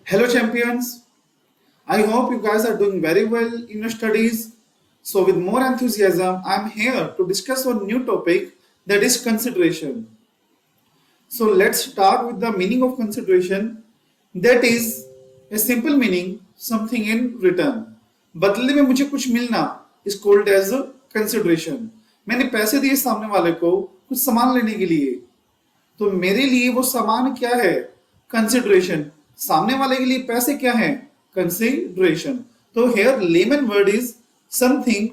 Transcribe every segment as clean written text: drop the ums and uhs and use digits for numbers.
Hello, champions. I hope you guys are doing very well in your studies. So, with more enthusiasm, I'm here to discuss one new topic that is consideration. So, let's start with the meaning of consideration. That is a simple meaning, something in return. बदले में मुझे कुछ मिलना is called as consideration. मैंने पैसे दिए सामने वाले को कुछ सामान लेने के लिए, तो मेरे लिए वो सामान क्या है? कंसिडरेशन. सामने वाले के लिए पैसे क्या है? कंसिडरेशन. तो here layman word is something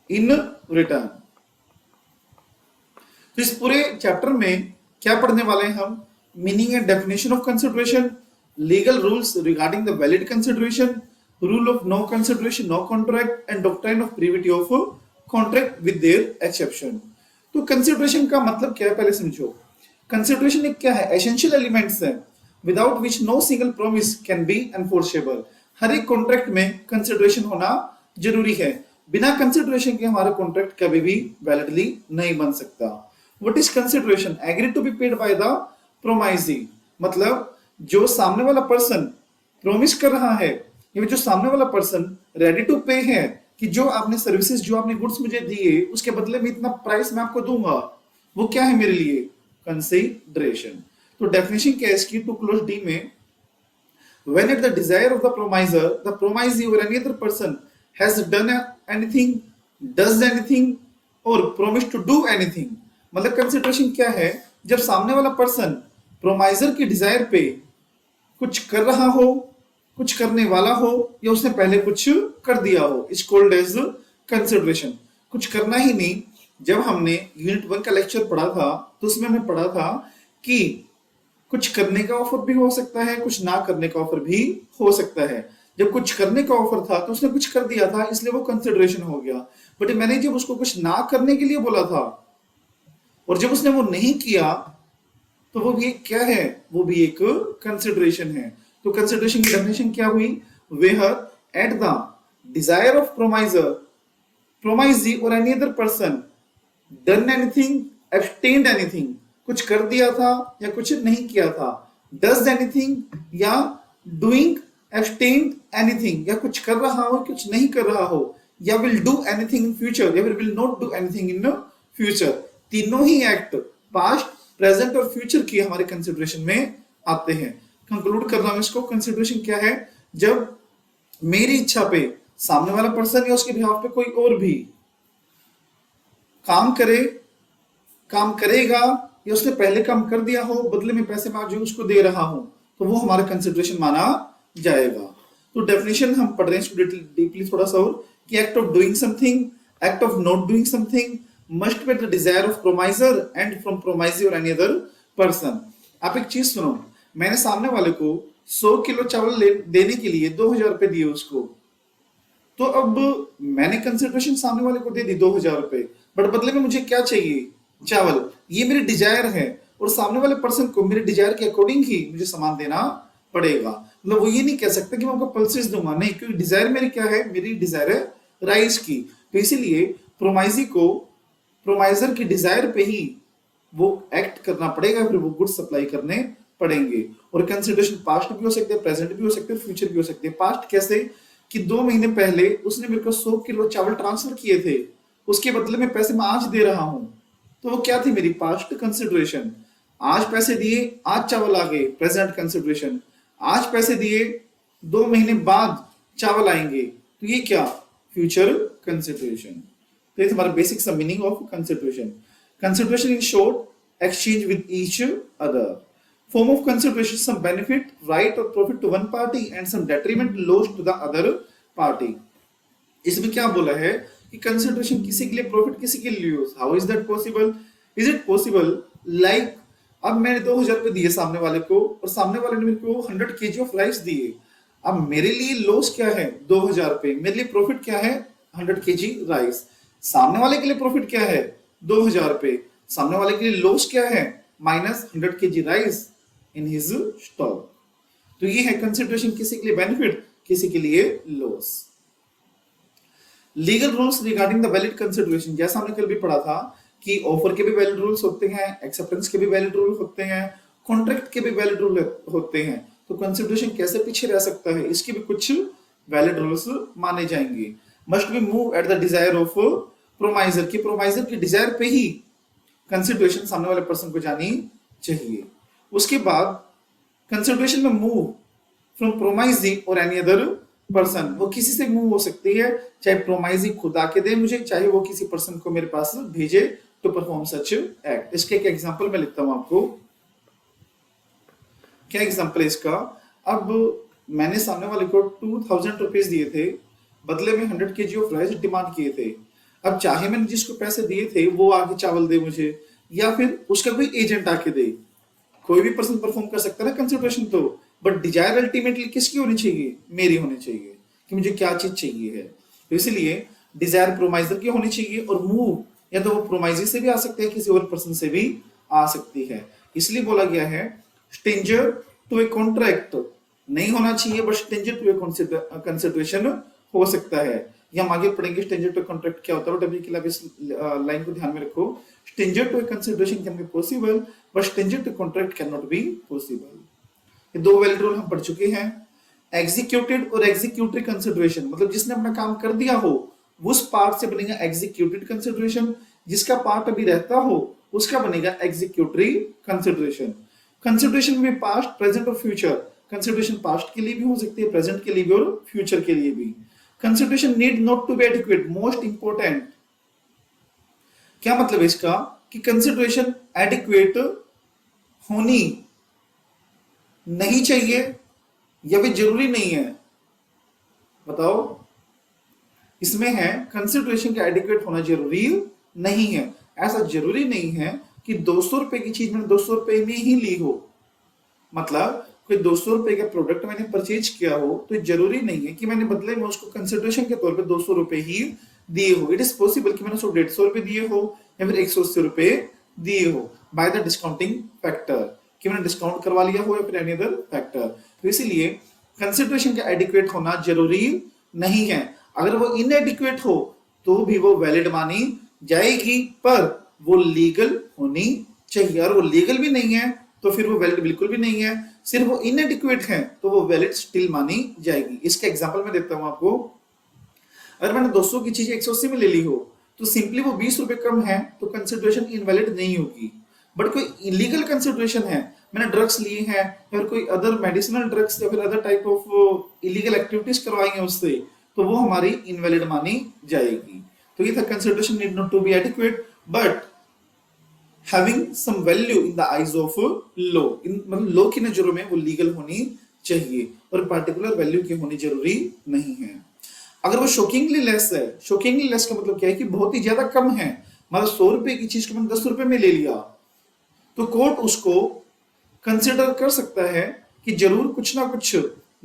in return. तो इस पूरे चैप्टर में क्या पढ़ने वाले हैं हम? Meaning and definition of consideration, legal rules regarding the valid consideration, rule of no consideration no contract and doctrine of privity of contract with their exception. तो कंसिडरेशन का मतलब क्या है पहले समझो. कंसिडरेशन एक क्या है? एसेंशियल एलिमेंट्स है without which no single promise can be enforceable. हर एक कॉन्ट्रैक्ट में कंसिडरेशन होना जरूरी है. बिना कंसिडरेशन के हमारा कॉन्ट्रैक्ट कभी भी वैलिडली नहीं बन सकता. What is consideration? Agree to be paid by the promisee. मतलब जो सामने वाला पर्सन प्रोमिस कर रहा है, या जो सामने वाला पर्सन रेडी टू पे है कि जो आपने सर्विसेज, जो आपने गुड्स मुझे दिए, उसके बदले में इतना प्राइस मैं आपको दूंगा, वो क्या है मेरे लिए? कंसिडरेशन. तो डेफिनेशन क्या है इसकी? टू क्लोज डी में, when at the desire of the promiser, the promisee or any other person has done anything, does anything or promised to do anything. मतलब कंसिडरेशन क्या है? जब सामने वाला पर्सन प्रोमाइजर की डिजायर पे कुछ कर रहा हो, कुछ करने वाला हो, या उसने पहले कुछ कर दिया हो, इट्स कॉल्ड एज कंसिडरेशन. कुछ करना ही नहीं. जब हमने यूनिट 1 का लेक्चर पढ़ा था तो उसमें हमने पढ़ा था कि कुछ करने का ऑफर भी हो सकता है, कुछ ना करने का ऑफर भी हो सकता है. जब कुछ करने का ऑफर था तो उसने कुछ कर दिया था, इसलिए वो कंसिडरेशन हो गया. बट मैंने जब उसको कुछ ना करने के लिए बोला था और जब उसने वो नहीं किया, तो वो भी क्या है? वो भी एक कंसिडरेशन है. तो कंसिडरेशन की डेफिनेशन क्या हुई? Where at the desire of promisor, promisee और any other person done anything, abstained anything, कुछ कर दिया था या कुछ नहीं किया था, डज एनीथिंग या डूइंग, एब्सटेन्ड एनीथिंग, या कुछ कर रहा हो कुछ नहीं कर रहा हो, या will do anything in future या will not do anything in future. तीनों ही एक्ट पास्ट, प्रेजेंट और फ्यूचर की हमारे कंसिडरेशन में आते हैं. कंक्लूड कर रहा हूं इसको. कंसिडरेशन क्या है? जब मेरी इच्छा पे सामने वाला पर्सन या उसके बिहाफ पे कोई और भी काम करे, काम करेगा, या उसने पहले काम कर दिया हो, बदले में पैसे मैं जो उसको दे रहा हूं, तो वो हमारा कंसिडरेशन माना जाएगा. तो डेफिनेशन हम पढ़ रहे हैं इसको डीपली थोड़ा सा और, कि act of doing something, act of not doing something must be the desire of promisor and from promisee और एनी अदर पर्सन. आप एक चीज सुनो, मैंने सामने वाले को 100 किलो चावल देने के लिए 2000 रुपए दिए उसको, तो अब मैंने कंसिडरेशन सामने वाले को दे दी 2000 रुपए, बट बदले में मुझे क्या चाहिए? चावल. ये मेरी डिजायर है और सामने वाले पर्सन को मेरे डिजायर के अकॉर्डिंग ही मुझे सामान देना पड़ेगा. मतलब वो ये नहीं कह सकता कि मैं आपको पल्सेस दूंगा, नहीं, क्योंकि डिजायर मेरी क्या है? मेरी डिजायर है राइस की. तो इसीलिए प्रोमाइजी को प्रोमाइजर की डिजायर पे ही वो एक्ट करना पड़ेगा, फिर वो गुड्स सप्लाई करने पड़ेंगे. और कंसिडरेशन पास्ट भी हो सकते हैं, प्रेजेंट भी हो सकते हैं, फ्यूचर भी हो सकते हैं. पास्ट कैसे? कि 2 महीने पहले उसने मेरे को 100 किलो चावल ट्रांसफर किए थे, उसके बदले में पैसे मैं आज दे रहा हूं, तो वो क्या थी? मेरी पास्ट कंसिडरेशन. आज पैसे दिए, आज चावल आ गए, प्रेजेंट कंसिडरेशन. आज पैसे दिए, 2 महीने बाद चावल आएंगे, तो ये क्या? Future consideration. तो ये हमारा बेसिक सा meaning of consideration. Consideration in short, exchange with each other. Form of consideration, some benefit, right or profit to one party and some detriment, loss to the other party. इसमें क्या बोला है कि consideration किसी के लिए profit, किसी के लिए loss. How is that possible? Is it possible like, अब मैंने 2000 रुपए दिए सामने वाले को और सामने वाले ने मेरे को 100 kg ऑफ राइस दिए. अब मेरे लिए लॉस क्या है? 2000 रुपए. मेरे लिए प्रॉफिट क्या है? 100 kg राइस. सामने वाले के लिए प्रॉफिट क्या है? 2000 रुपए. सामने वाले के लिए लॉस क्या है? Minus 100 kg rice in his stock. तो ये है कंसिडरेशन, किसी के लिए बेनिफिट, किसी के लिए loss. Legal rules regarding the valid consideration, जैसा हमने कल भी पढ़ा था कि ऑफर के भी वैलिड रूल्स होते हैं, एक्सेप्टेंस के भी वैलिड रूल होते हैं, कॉन्ट्रैक्ट के भी वैलिड रूल होते हैं. तो कंसिडरेशन कैसे पीछे रह सकता है, इसके भी कुछ वैलिड रूल्स माने जाएंगे। Must be move at the desire of promisor, की प्रोमाइजर की डिजायर पे ही कंसिडरेशन सामने वाले पर्सन को जानी चाहिए। उसके बाद कंसिडरेशन में मूव फ्रॉम प्रोमाइजी और एनी अदर पर्सन, वो किसी से मूव हो सकती है, चाहे प्रोमाइजी खुद आके दे मुझे, चाहे वो किसी पर्सन को मेरे पास भेजे टू परफॉर्म सच एक्ट। इसके एक एग्जांपल मैं लिखता हूं आपको। क्या एग्जांपल है इसका? अब मैंने सामने वाले को 2000 रुपीज दिए थे, बदले में 100 kg ऑफ राइस डिमांड किए थे। अब चाहे मैंने जिसको पैसे दिए थे वो आगे चावल दे मुझे, या फिर उसका कोई एजेंट आके दे, कोई भी पर्सन परफॉर्म कर सकता है ना कंसिडरेशन तो, बट डिजायर अल्टीमेटली किसकी होनी चाहिए? मेरी होनी चाहिए कि मुझे क्या चीज चाहिए है। तो इसलिए डिजायर प्रोमाइजर की होनी चाहिए, और मूव या तो वो प्रोमाइजर से भी आ सकते हैं, किसी और पर्सन से भी आ सकती है। इसलिए बोला गया है स्ट्रेंजर टू ए कॉन्ट्रैक्ट नहीं होना चाहिए, but stranger to a consideration हो सकता है। ये हम आगे पढ़ेंगे स्ट्रेंजर टू कॉन्ट्रैक्ट क्या होता है, बट अभी के लिए आप इस लाइन को ध्यान में रखो। Stranger to a consideration can be possible, but stranger to contract can not be possible. ये दो वैलिड रूल हम पढ़ चुके हैं। एग्जीक्यूटेड और एग्जीक्यूटरी कंसिडरेशन, मतलब जिसने अपना काम कर दिया हो उस पार्ट से बनेगा एग्जीक्यूटेड कंसिडरेशन, जिसका पार्ट अभी रहता हो उसका बनेगा एग्जीक्यूटरी कंसिडरेशन। कंसिडरेशन में पास्ट, प्रेजेंट और फ्यूचर, कंसिडरेशन पास्ट के लिए भी हो सकती है, प्रेजेंट के लिए भी और फ्यूचर के लिए भी। Consideration need not to be adequate, most important. क्या मतलब है इसका? कि कंसिडरेशन एडिक्वेट होनी नहीं चाहिए या भी जरूरी नहीं है? बताओ। इसमें है कंसिडरेशन का एडिक्वेट होना जरूरी नहीं है। ऐसा जरूरी नहीं है कि 200 रुपए की चीज मैंने 200 रुपए में ही ली हो, मतलब कोई 200 रुपए का प्रोडक्ट मैंने परचेज किया हो तो जरूरी नहीं है कि मैंने बदले में उसको कंसिडरेशन के तौर पे 200 रुपए ही दिए हो। इट इज पॉसिबल कि मैंने उसको 150 रुपए दिए हो या फिर 180 रुपए दिए हो बाय द डिस्काउंटिंग फैक्टर, कि मैंने डिस्काउंट करवा लिया हो या फिर एनी अदर फैक्टर। तो इसीलिए कंसिडरेशन का एडिक्वेट होना जरूरी नहीं है। अगर वो इनएडिक्वेट हो तो भी वो वैलिड मानी जाएगी, पर वो लीगल होनी चाहिए। और वो लीगल भी नहीं है तो फिर वो वैलिड बिल्कुल भी नहीं है। सिर्फ वो इनएडिक्वेट है तो वो वैलिड स्टिल मानी जाएगी। इसका एग्जांपल मैं देता हूं आपको। अगर मैंने 200 की चीज 180 में ले ली हो तो सिंपली वो 20 रुपए कम है तो कंसिडरेशन इनवैलिड नहीं होगी। बट कोई इलीगल कंसिडरेशन है, मैंने ड्रग्स लिए हैं या कोई अदर मेडिसिनल ड्रग्स या फिर other type of illegal activities करवाई हैं उससे, तो वो हमारी इनवैलिड मानी जाएगी। तो ये था consideration need not to be adequate but having some value in the eyes of law, मतलब लॉ की नजरों में वो लीगल होनी चाहिए और पर्टिकुलर वैल्यू की होनी जरूरी नहीं है। अगर वो शॉकिंगली लेस है, शॉकिंगली लेस का मतलब क्या है कि बहुत ही ज्यादा कम है, मतलब 100 रुपए की चीज को मैंने 10 रुपए में ले लिया, तो कोर्ट उसको कंसिडर कर सकता है कि जरूर कुछ ना कुछ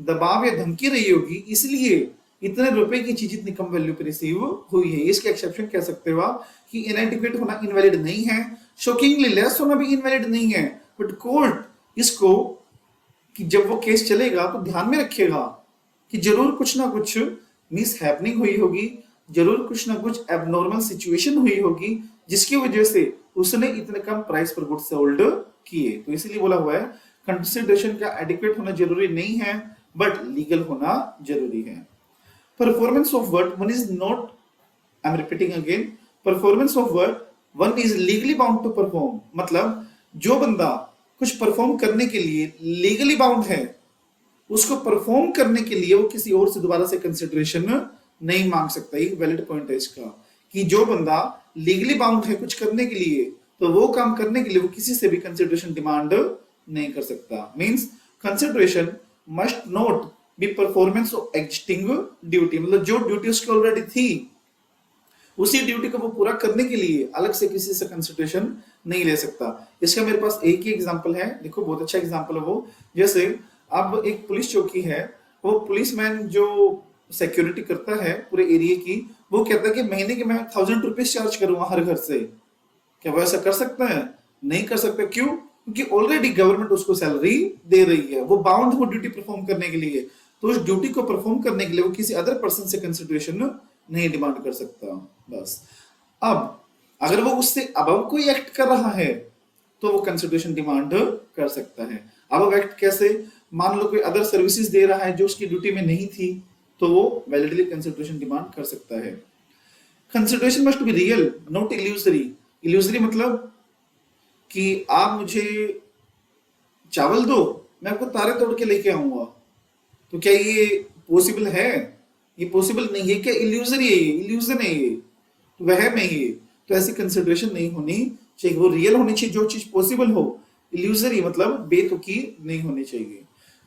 दबाव या धमकी रही होगी, इसलिए इतने रुपए की चीज इतनी कम वैल्यू पे रिसीव हुई है। इसके एक्सेप्शन कह सकते हो आप कि इनएडिक्वेट होना इनवैलिड नहीं है, शॉकिंगली लेस होना भी इनवैलिड नहीं है, बट कोर्ट इसको कि जब वो केस चलेगा तो ध्यान में रखेगा कि जरूर कुछ ना कुछ मिस हैपनिंग हुई होगी, जरूर कुछ ना कुछ एबनॉर्मल सिचुएशन हुई होगी जिसकी वजह से उसने इतने कम प्राइस पर गुड्स सोल्ड किए। तो इसीलिए बोला हुआ है कंसिडरेशन का एडिक्वेट होना जरूरी नहीं है बट लीगल होना जरूरी है। Performance of work one is not, I am repeating again, performance of work one is legally bound to perform, मतलब जो बंदा कुछ परफॉर्म करने के लिए लीगली बाउंड है उसको परफॉर्म करने के लिए वो किसी और से दोबारा से कंसिडरेशन नहीं मांग सकता। ये वैलिड पॉइंट है इसका कि जो बंदा लीगली बाउंड है कुछ करने के लिए तो वो काम करने के लिए वो किसी से भी कंसिडरेशन डिमांड नहीं कर सकता। Means consideration must not be performance of existing duty, मतलब जो ड्यूटी उसकी ऑलरेडी थी उसी ड्यूटी को वो पूरा करने के लिए अलग से किसी से कंसिडरेशन नहीं ले सकता। इसका मेरे पास एक ही एग्जांपल है, देखो बहुत अच्छा एग्जांपल है वो। जैसे अब एक पुलिस चौकी है, वो पुलिसमैन जो सिक्योरिटी करता है पूरे एरिया की, वो कहता है कि महीने के मैं 1000 रुपीज चार्ज करूंगा हर घर से। क्या वो ऐसा कर सकता है? नहीं कर सकता। क्यों? क्योंकि ऑलरेडी गवर्नमेंट उसको सैलरी दे रही है, वो बाउंड हो ड्यूटी परफॉर्म करने के लिए, तो उस ड्यूटी को परफॉर्म करने के लिए वो किसी अदर पर्सन से कंसिडरेशन नहीं डिमांड कर सकता। बस अब अगर वो उससे अबव कोई एक्ट कर रहा है तो वो कंसिडरेशन डिमांड कर सकता है। अबव एक्ट कैसे? मान लो कोई अदर सर्विसेज दे रहा है जो उसकी ड्यूटी में नहीं थी, तो वो वैलिडली कंसिडरेशन डिमांड कर सकता है। Consideration must be real not illusory. Illusory मतलब कि आप मुझे चावल दो, मैं आपको तारे तोड़ के लेके आऊंगा, तो क्या ये पॉसिबल है? ये पॉसिबल नहीं है। क्या इल्यूजरी है? ये इल्यूजन है, ये तो वह में ये। तो ऐसी कंसिडरेशन नहीं होनी चाहिए, वो रियल होनी चाहिए जो चीज पॉसिबल हो। इल्यूजरी मतलब बेतुकी नहीं होनी चाहिए।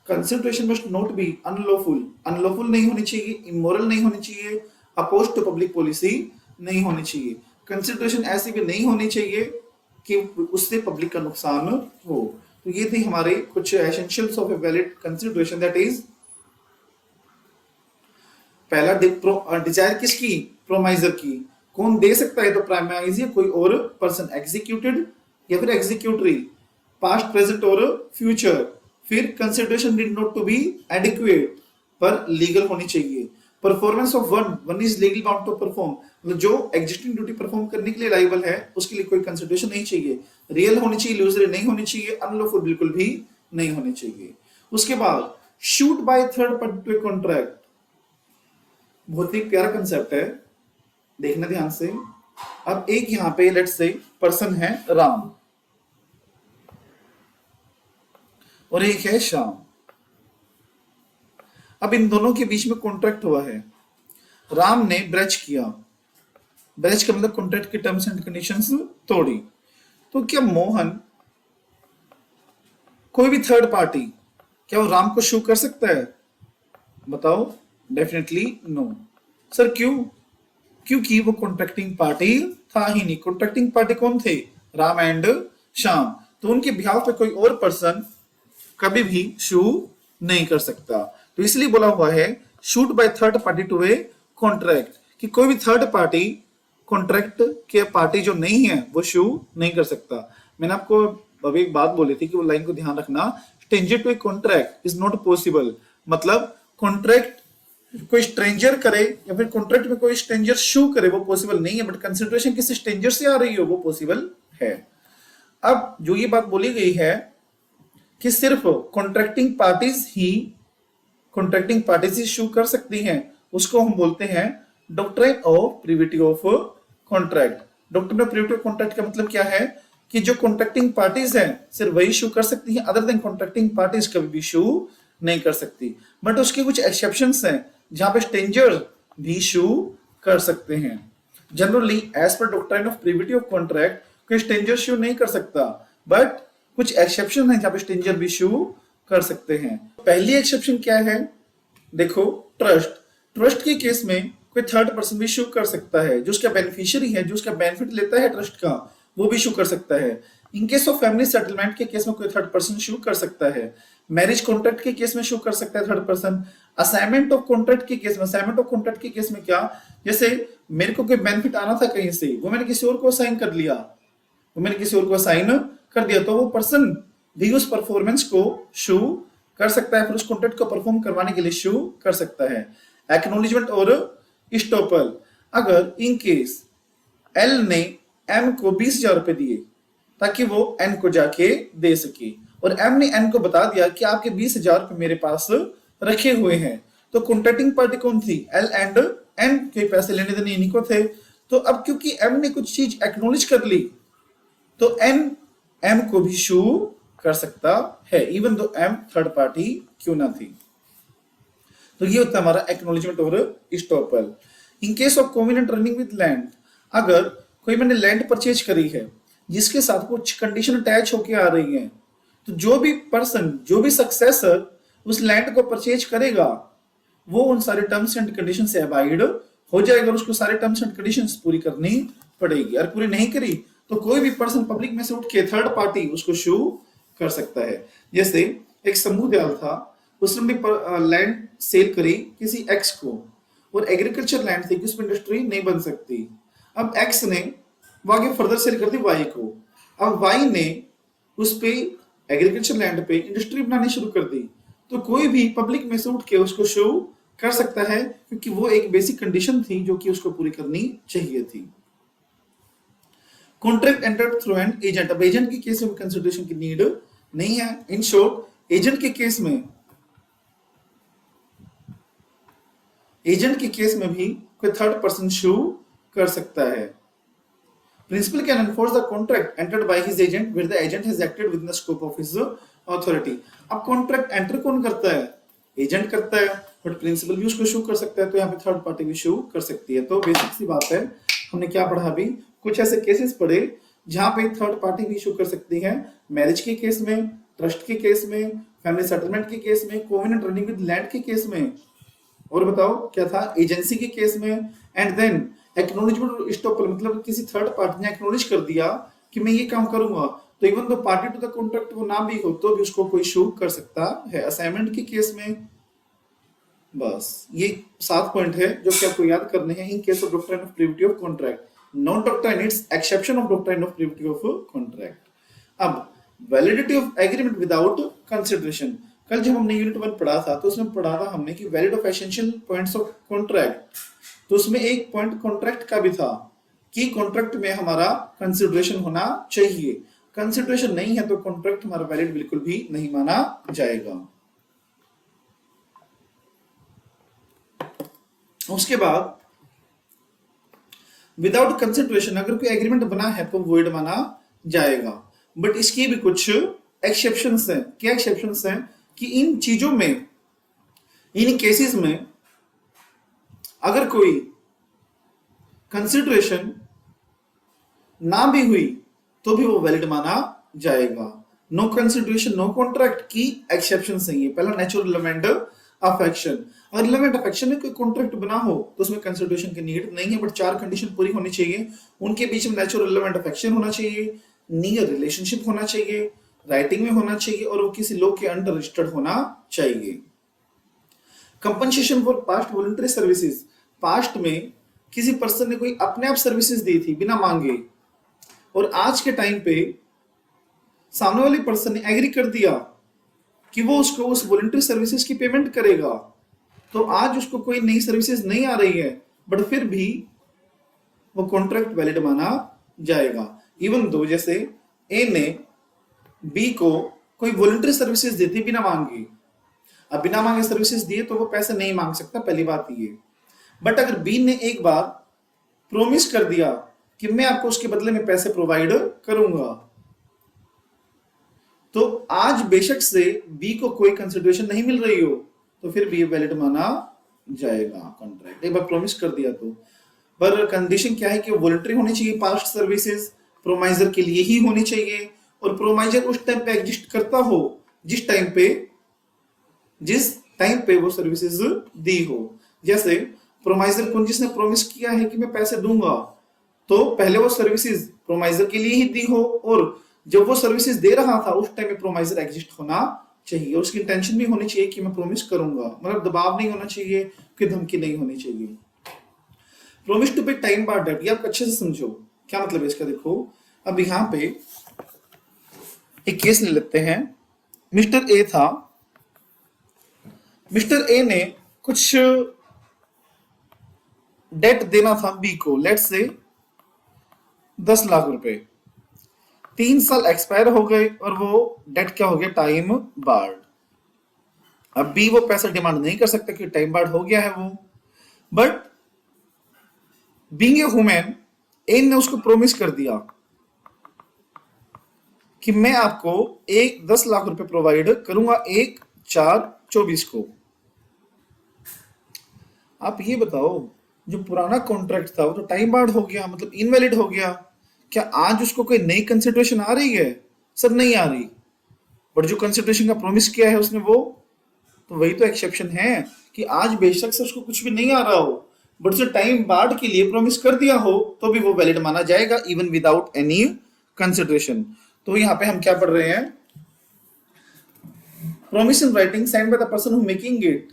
Consideration must not be unlawful, unlawful नहीं होनी चाहिए, इमोरल नहीं होनी चाहिए, अपोज टू पब्लिक पॉलिसी नहीं होनी चाहिए। कंसिडरेशन ऐसी भी नहीं होनी चाहिए कि उससे पब्लिक का नुकसान हो। तो ये थे हमारे कुछ essentials of a valid consideration. That is पहला डिजायर किसकी? प्रोमाइजर की। कौन दे सकता है? तो प्राइमाइजर कोई और पर्सन, एग्जीक्यूटेड या फिर एग्जीक्यूटरी, पास्ट प्रेजेंट और फ्यूचर। फिर consideration need not to be adequate, पर लीगल होनी चाहिए। Performance of one is legal bound to perform, मतलब जो एग्जिस्टिंग ड्यूटी परफॉर्म करने के लिए लायबल है उसके लिए कोई कंसिडरेशन नहीं चाहिए। रियल होनी चाहिए, इल्यूजरी नहीं होनी चाहिए, अनलॉफुल बिल्कुल भी नहीं होनी चाहिए। उसके बाद suit by third party to contract, बहुत ही प्यारा कंसेप्ट है, देखना ध्यान से। अब एक यहां पे लेट्स से पर्सन है राम और एक है श्याम। अब इन दोनों के बीच में कॉन्ट्रैक्ट हुआ है। राम ने ब्रेच किया, ब्रेच का मतलब कॉन्ट्रैक्ट के टर्म्स एंड कंडीशंस तोड़ी। तो क्या मोहन, कोई भी थर्ड पार्टी, क्या वो राम को शू कर सकता है? बताओ। Definitely no. सर क्यों? क्योंकि वो कॉन्ट्रैक्टिंग पार्टी था ही नहीं। कॉन्ट्रैक्टिंग पार्टी कौन थे? राम एंड श्याम। तो उनके बिहाफ पे कोई और पर्सन कभी भी शू नहीं कर सकता। तो इसलिए बोला हुआ है suit by third party to a contract, कि कोई भी थर्ड पार्टी कॉन्ट्रैक्ट के पार्टी जो नहीं है वो शू नहीं कर सकता। मैंने आपको अभी एक बात बोली थी कि वो लाइन को ध्यान रखना, stranger to a contract is not possible. मतलब कॉन्ट्रैक्ट कोई स्ट्रेंजर करे या फिर कॉन्ट्रैक्ट में कोई स्ट्रेंजर शू करे वो पॉसिबल नहीं है, बट कंसिडरेशन किसी स्ट्रेंजर से आ रही हो वो पॉसिबल है। अब जो ये बात बोली गई है कि सिर्फ कॉन्ट्रैक्टिंग पार्टीज ही शू कर सकती हैं, उसको हम बोलते हैं doctrine of privity of contract. Doctrine of privity of contract का मतलब क्या है कि जो कॉन्ट्रैक्टिंग पार्टीज हैं सिर्फ वही शू कर सकती हैं, अदर देन कॉन्ट्रैक्टिंग पार्टीज कभी भी शू नहीं कर सकती। बट उसके कुछ एक्सेप्शंस हैं जहां पे स्ट्रेंजर भी शू कर सकते हैं। Generally as per doctrine of privity of contract कोई स्ट्रेंजर शू नहीं कर सकता, बट कुछ एक्सेप्शन है जहां पे स्ट्रेंजर भी शू कर सकते हैं। पहली एक्सेप्शन क्या है? देखो, ट्रस्ट के केस में कोई थर्ड पर्सन भी शू कर सकता है, जो उसका बेनिफिशियरी है, जो उसका बेनिफिट लेता है ट्रस्ट का, वो भी शू कर सकता है। इन केस ऑफ फैमिली सेटलमेंट के केस में कोई थर्ड पर्सन शू कर सकता है। मैरिज कॉन्ट्रैक्ट के केस में शू कर सकता है third person. Assignment of contract के केस में क्या, जैसे मेरे को कोई बेनिफिट आना था कहीं से, वो मैंने किसी और को असाइन कर लिया, तो वो पर्सन भी उस परफॉर्मेंस को शू कर सकता है, फिर उस कॉन्ट्रैक्ट को परफॉर्म करवाने के लिए शू कर सकता है। एक्नॉलेजमेंट और स्टॉपल, अगर इन केस एल ने एम को 20,000 रुपए दिए ताकि वो एन को जाके दे सके, और एम ने एन को बता दिया कि आपके 20,000 रुपए मेरे पास रखे हुए हैं, तो कॉन्ट्रैक्टिंग पार्टी कौन थी? एल एंड एन के पैसे लेने देने इन्हीं को थे। तो अब क्योंकि एम ने कुछ चीज एक्नॉलेज कर ली, तो एन एम को भी शू कर सकता है, even though M third party क्यों ना थी। तो ये होता है हमारा एक्नॉलेजमेंट और estoppel. In case of covenant running with land, अगर कोई मैंने लैंड परचेज करी है जिसके साथ कुछ कंडीशन अटैच होके आ रही है, तो जो भी पर्सन, जो भी सक्सेसर उस लैंड को परचेज करेगा वो उन सारे टर्म्स एंड कंडीशन से अबाइड हो जाएगा, उसको सारे टर्म्स एंड कंडीशंस पूरी करनी पड़ेगी। और पूरी नहीं करी तो कोई भी पर्सन पब्लिक में से उठ के थर्ड पार्टी उसको शू कर सकता है। जैसे एक समूह दयाल था, उसने लैंड सेल करी किसी एक्स को, और एग्रीकल्चर लैंड थी कि उसमें इंडस्ट्री नहीं बन सकती। अब एक्स ने वो आगे फर्दर सेल कर दी वाई को, अब वाई ने उस पे एग्रीकल्चर लैंड पे इंडस्ट्री बनानी शुरू कर दी, तो कोई भी पब्लिक में से उठ के उसको शो कर सकता है, क्योंकि वो एक बेसिक कंडीशन थी जो कि उसको पूरी करनी चाहिए थी। Contract entered through an agent, अब एजेंट की केस में कंसिडरेशन की नीड नहीं है। इन शॉर्ट, एजेंट के केस में भी कोई थर्ड पर्सन शो कर सकता है। Principal can enforce the contract entered by his agent where the agent has acted within the scope of his authority। अब कॉन्ट्रैक्ट एंटर कौन करता है? एजेंट करता है, बट प्रिंसिपल भी उसको शो कर सकता है, तो यहाँ पे थर्ड पार्टी भी शो कर सकती है। तो बेसिक सी बात है, हमने क्या पढ़ा अभी, कुछ ऐसे केसेस पढ़े जहां पे थर्ड पार्टी भी शो कर सकती है। मैरिज के केस में, ट्रस्ट के केस में, फैमिली सेटलमेंट के केस में, कोवेनेंट रनिंग विद लैंड के केस में, और बताओ क्या था, एजेंसी के केस में। एंड देन एक्नॉलेजमेंट स्टॉपल, मतलब किसी थर्ड पार्टी ने एक्नॉलेज कर दिया कि मैं ये काम करूंगा, तो even though party to the contract वो ना भी हो तो भी उसको कोई शो कर सकता है। असाइनमेंट के केस में बस ये 7 पॉइंट है जो कि आपको याद करने हैं इन case of doctrine of privity of contract. Non doctrine its exception of doctrine of privity of contract. अब validity of agreement without consideration, कल जब हमने यूनिट 1 पढ़ा था तो उसमें पढ़ा था हमने कि valid of essential points of contract, तो उसमें एक पॉइंट कॉन्ट्रैक्ट का भी था कि कॉन्ट्रैक्ट में हमारा कंसिडरेशन होना चाहिए। कंसिडरेशन नहीं है तो कॉन्ट्रैक्ट हमारा वैलिड बिल्कुल भी नहीं माना जाएगा। उसके बाद विदाउट कंसिडरेशन अगर कोई एग्रीमेंट बना है तो वॉइड माना जाएगा, बट इसकी भी कुछ एक्सेप्शंस हैं। क्या एक्सेप्शंस हैं? कि इन चीजों में, इन केसेस में अगर कोई कंसिडरेशन ना भी हुई तो भी वो वैलिड माना जाएगा। नो कंसिडरेशन नो कॉन्ट्रैक्ट की एक्सेप्शन है ये। पहला नेचुरल इलेमेंट अफेक्शन, अगर इलेमेंट अफेक्शन में कोई कॉन्ट्रैक्ट बना हो तो उसमें कंसिडरेशन की नीड नहीं है, बट 4 कंडीशन पूरी होनी चाहिए। उनके बीच में नेचुरल इलेमेंट अफेक्शन होना चाहिए, नियर रिलेशनशिप होना चाहिए, राइटिंग में होना चाहिए, और वो किसी लॉ के अंडर रजिस्टर्ड होना चाहिए। Compensation for past voluntary services, past में किसी पर्सन ने कोई अपने आप सर्विसेज दी थी बिना मांगे, और आज के टाइम पे सामने वाले पर्सन ने एग्री कर दिया कि वो उसको उस वॉलंटरी सर्विसेज की पेमेंट करेगा, तो आज उसको कोई नई सर्विसेज नहीं आ रही है, बट फिर भी वो कॉन्ट्रैक्ट वैलिड माना जाएगा। इवन दो जैसे ए ने बी को कोई वॉलंटरी सर्विसेज दी थी बिना मांगे, अब बिना मांगे सर्विसेज दिए तो वो पैसे नहीं मांग सकता, पहली बात ये। बट अगर बी ने एक बार प्रोमिस कर दिया कि मैं आपको उसके बदले में पैसे प्रोवाइड करूंगा, तो आज बेशक से बी को कोई कंसिडरेशन नहीं मिल रही हो तो फिर भी वैलिड माना जाएगा कॉन्ट्रैक्ट, एक बार प्रॉमिस कर दिया तो। पर कंडीशन क्या है कि वॉलंटरी होनी चाहिए, पास्ट सर्विसेज प्रोमाइजर के लिए ही होनी चाहिए, और प्रोमाइजर उस टाइम पे एग्जिस्ट करता हो जिस टाइम पे वो सर्विसेज दी हो। जैसे प्रोमाइजर कौन, जिसने प्रॉमिस किया है कि मैं पैसे दूंगा, तो पहले वो सर्विसेज प्रोमाइजर के लिए ही दी हो, और जब वो सर्विसेज दे रहा था उस टाइम में प्रोमाइजर एग्जिस्ट होना चाहिए, और उसकी इंटेंशन भी होनी चाहिए कि मैं प्रॉमिस करूंगा, मतलब दबाव नहीं होना चाहिए कि धमकी नहीं होनी चाहिए। प्रॉमिस टू पे टाइम बार डेट, ये आप अच्छे से समझो क्या मतलब है इसका। देखो अब यहाँ पे एक केस ले लेते हैं, मिस्टर ए था, मिस्टर ए ने कुछ डेट देना था बी को, लेट्स से 10 लाख रुपए, 3 साल एक्सपायर हो गए और वो डेट क्या हो गया, टाइम बार्ड। अब बी वो पैसा डिमांड नहीं कर सकता कि टाइम बार्ड हो गया है वो, बट बीइंग ए ह्यूमन ए ने उसको प्रॉमिस कर दिया कि मैं आपको 10 लाख रुपए प्रोवाइड करूंगा 1/4/24 को। आप ये बताओ, जो पुराना कॉन्ट्रैक्ट था वो तो टाइम बार्ड हो गया, मतलब इनवैलिड हो गया, क्या आज उसको कोई नई कंसिडरेशन आ रही है? सर नहीं आ रही, बट जो कंसिडरेशन का प्रॉमिस किया है उसने वो, तो वही तो एक्सेप्शन है कि आज बेशक से उसको कुछ भी नहीं आ रहा हो, बट जो टाइम बार्ड के लिए प्रॉमिस कर दिया हो तो भी वो वैलिड माना जाएगा इवन विदाउट एनी कंसिडरेशन। तो यहाँ पे हम क्या पढ़ रहे हैं, promise in writing signed by the person who making it,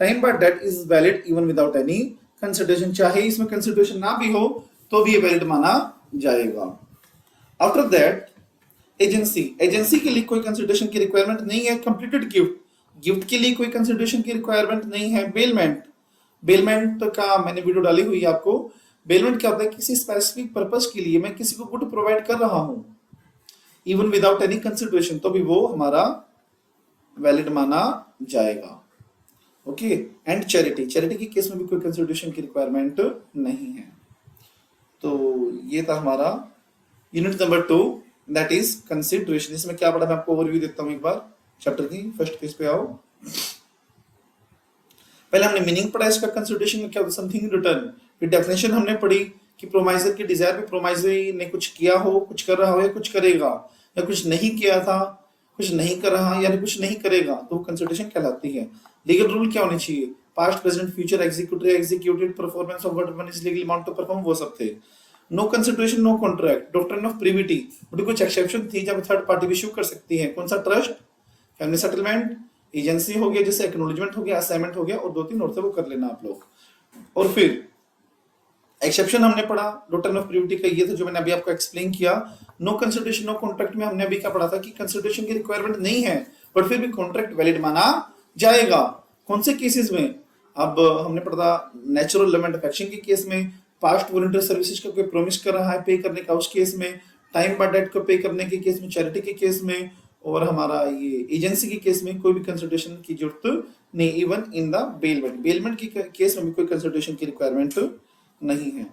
time barred that is valid even without any consideration, चाहे इसमें कंसिडरेशन ना भी हो तो भी ये वैलिड माना जाएगा। आफ्टर दैट एजेंसी के लिए कोई कंसिडरेशन की रिक्वायरमेंट नहीं है। कंप्लीटेड गिफ्ट के लिए कोई कंसिडरेशन की रिक्वायरमेंट नहीं है। बेलमेंट का मैंने वीडियो डाली हुई है आपको। बेलमेंट क्या होता है, किसी स्पेसिफिक पर्पस के लिए मैं किसी को गुड प्रोवाइड कर रहा हूं इवन विदाउट एनी कंसिडरेशन, तो भी वो हमारा वैलिड माना जाएगा। ओके, एंड चैरिटी, चैरिटी के केस में भी कोई कंसिडरेशन की रिक्वायरमेंट नहीं है। तो ये था हमारा unit number 2, that is consideration. इसमें क्या पढ़ा मैं आपको ओवरव्यू देता हूं एक बार चैप्टर की। फर्स्ट पेज पे आओ। पहले हमने मीनिंग पढ़ा इसका, कंसिडरेशन में क्या होता है, समथिंग रिटर्न। फिर डेफिनेशन हमने पढ़ी कि प्रोमाइजर की डिजायर पे प्रोमाइजर ने कुछ किया हो, कुछ कर रहा हो या कुछ करेगा, या कुछ नहीं किया था, कुछ नहीं कर रहा यानी कुछ नहीं करेगा, तो कंसिडरेशन कहलाती है। लीगल रूल क्या होने चाहिए, past present future executed performance of what one is legally bound to perform, वो सब थे। No consideration no contract, doctrine of privity, but कुछ एक्सेप्शन थी जब थर्ड पार्टी इशू कर सकती है। कौन सा, ट्रस्ट, फैमिली सेटलमेंट, एजेंसी हो गया, जैसे एक्नॉलेजमेंट हो गया, असाइनमेंट हो गया, और 2-3 और थे, वो कर लेना आप लोग। और फिर एक्सेप्शन हमने पढ़ा डॉक्ट्रिन ऑफ प्रिविटी का, ये था जो मैंने अभी आपको एक्सप्लेन किया। नो कंसिडरेशन नो कॉन्ट्रैक्ट में हमने अभी क्या पढ़ा था कि कंसिडरेशन की रिक्वायरमेंट नहीं है, बट फिर भी कॉन्ट्रैक्ट वैलिड माना जाएगा। कौन से केसेस में, अब हमने पढ़ा था नेचुरल लव एंड अफेक्शन के केस में, पास्ट वॉलंटियर सर्विसेज का कोई प्रॉमिस कर रहा है पे करने का उस केस में, टाइम बाय डेट को पे करने के केस में, चैरिटी के केस में, और हमारा ये एजेंसी के केस में कोई भी कंसिडरेशन की जरूरत नहीं। Even in the bailment, bailment की केस में भी कोई कंसिडरेशन की रिक्वायरमेंट नहीं है।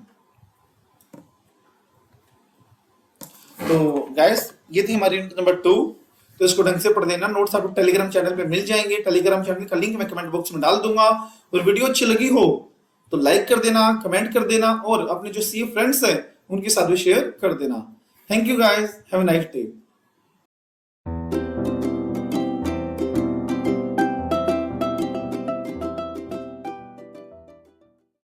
तो गाइस ये थी हमारी यूनिट नंबर 2। तो इसको ढंग से पढ़ देना। नोट्स आपको टेलीग्राम चैनल पे मिल जाएंगे, टेलीग्राम चैनल का लिंक मैं कमेंट बॉक्स में डाल दूंगा। और वीडियो अच्छी लगी हो तो लाइक कर देना, कमेंट कर देना, और अपने जो सीए फ्रेंड्स हैं उनके साथ भी शेयर कर देना। Thank you guys, have a nice day.